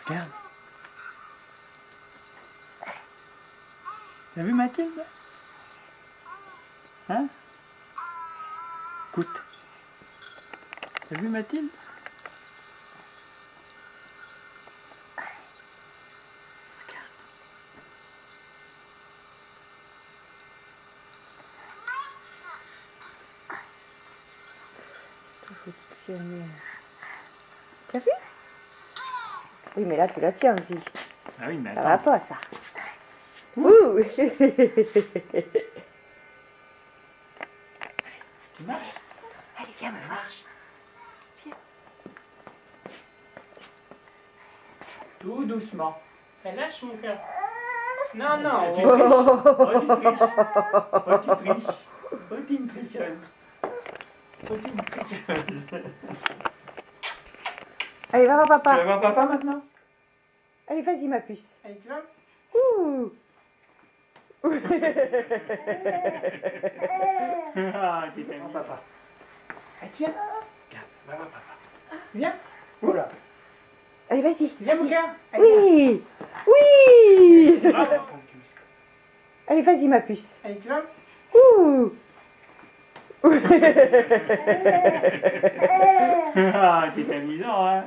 Regarde. T'as vu Mathilde? Hein? Écoute. T'as vu Mathilde? Regarde. Tout fonctionner. T'as vu? Oui, mais là, tu la tiens aussi. Ah oui, mais Ça attends. va pas, ça. Ouh. Tu marches? Allez, viens me voir. Viens. Tout doucement. Elle lâche mon cœur. Non, non. Tu triches. Oh, tu triches. Oh, tu triches. Oh, t'es une tricheuse. Oh, t'es une tricheuse. Allez, va voir Tu vas papa. voir papa maintenant? Allez, vas-y, ma puce. Allez, tu vois? Ouh. Ah, t'es tellement papa. Allez, tu viens. Regarde, va voir papa. Viens. Oula. Allez, vas-y. Viens, mon Vas-y. cœur. Allez, Oui. Oui. Bravo. Allez, vas-y, ma puce. Allez, tu vois? Ouh. Ah, t'es amusant, hein?